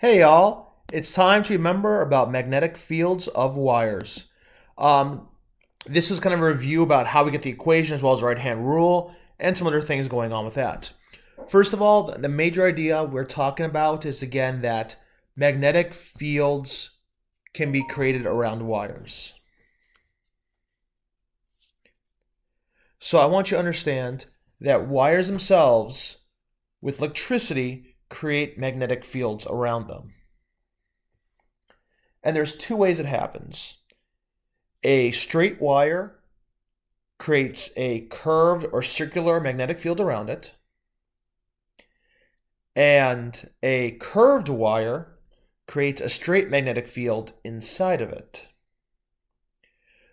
Hey y'all, it's time to remember about magnetic fields of wires. Um, this is kind of a review about how we get the equation as well as the right-hand rule and some other things going on with that. First of all, the major idea we're talking about is again that magnetic fields can be created around wires. So I want you to understand that wires themselves with electricity create magnetic fields around them. And there's two ways it happens. A straight wire creates a curved or circular magnetic field around it. And a curved wire creates a straight magnetic field inside of it.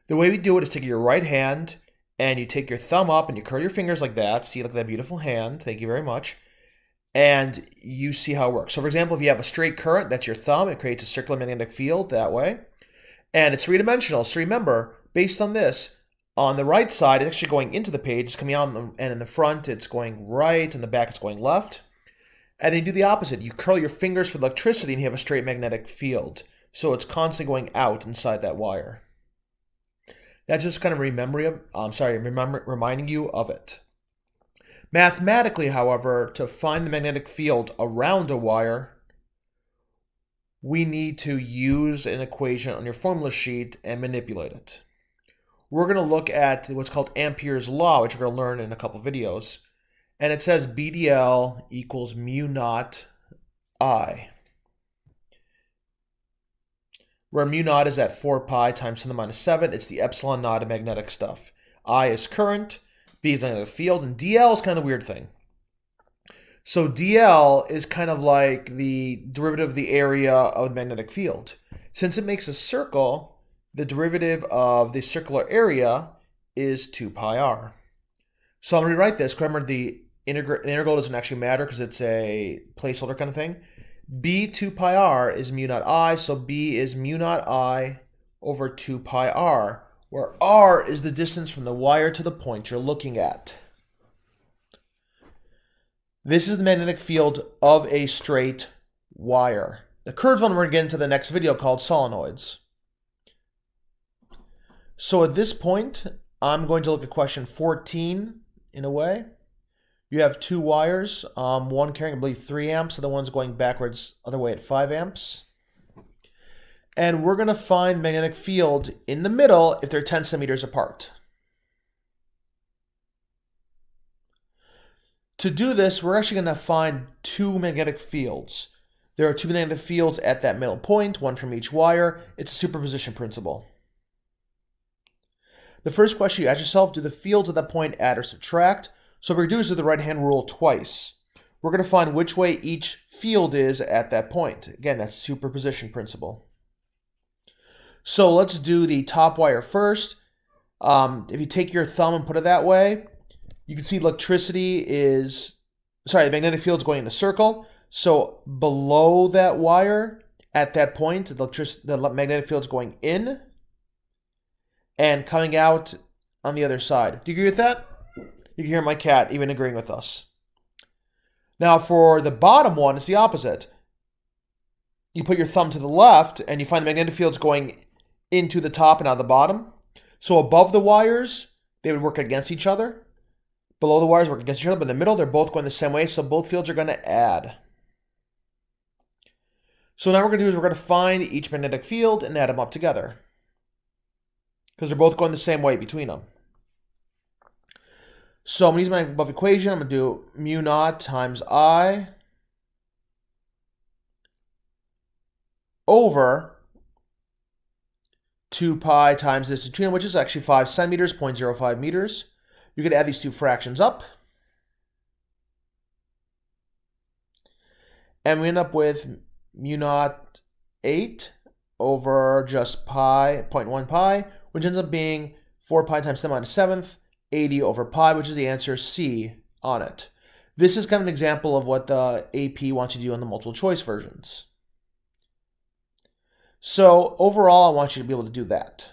The way we do it is take your right hand and you take your thumb up and you curl your fingers like that. See, look at that beautiful hand. Thank you very much. And you see how it works. So for example, if you have a straight current, that's your thumb, it creates a circular magnetic field that way. And it's three-dimensional. So remember, based on this, on the right side, it's actually going into the page, it's coming out, and in the front, it's going right, and the back, it's going left. And then you do the opposite. You curl your fingers for electricity, and you have a straight magnetic field. So it's constantly going out inside that wire. That's just kind of reminding you of it. Mathematically, however, to find the magnetic field around a wire, we need to use an equation on your formula sheet and manipulate it. We're going to look at what's called Ampere's law, which we're going to learn in a couple videos. And it says BDL equals mu naught I, where mu naught is at 4 pi times 10 to the minus 7. It's the epsilon naught of magnetic stuff. I is current, B is magnetic field, and DL is kind of the weird thing. So DL is kind of like the derivative of the area of the magnetic field. Since it makes a circle, the derivative of the circular area is 2 pi r. So I'm going to rewrite this. Remember, the integral doesn't actually matter because it's a placeholder kind of thing. B 2 pi r is mu naught I, so B is mu naught I over 2 pi r, where r is the distance from the wire to the point you're looking at. This is the magnetic field of a straight wire. The curved one we're going to get into the next video called solenoids. So at this point, I'm going to look at question 14 in a way. You have two wires, one carrying, I believe, 3 amps, the other one's going backwards other way at 5 amps. And we're going to find magnetic field in the middle if they're 10 centimeters apart. To do this, we're actually going to find two magnetic fields. There are two magnetic fields at that middle point, one from each wire. It's a superposition principle. The first question you ask yourself, do the fields at that point add or subtract? So we're going to do the right-hand rule twice. We're going to find which way each field is at that point. Again, that's superposition principle. So let's do the top wire first. If you take your thumb and put it that way, you can see the magnetic field is going in a circle. So below that wire, at that point, the magnetic field is going in and coming out on the other side. Do you agree with that? You can hear my cat even agreeing with us. Now for the bottom one, it's the opposite. You put your thumb to the left and you find the magnetic fields going into the top and out of the bottom. So above the wires, they would work against each other. Below the wires work against each other, but in the middle, they're both going the same way, so both fields are going to add. So now what we're going to do is we're going to find each magnetic field and add them up together, because they're both going the same way between them. So I'm going to use my above equation. I'm going to do mu naught times I over 2 pi times this between them, which is actually 5 centimeters, 0.05 meters. You could add these two fractions up. And we end up with mu naught 8 over just pi, 0.1 pi, which ends up being 4 pi times 10 minus 7th, 80 over pi, which is the answer C on it. This is kind of an example of what the AP wants you to do on the multiple choice versions. So overall, I want you to be able to do that.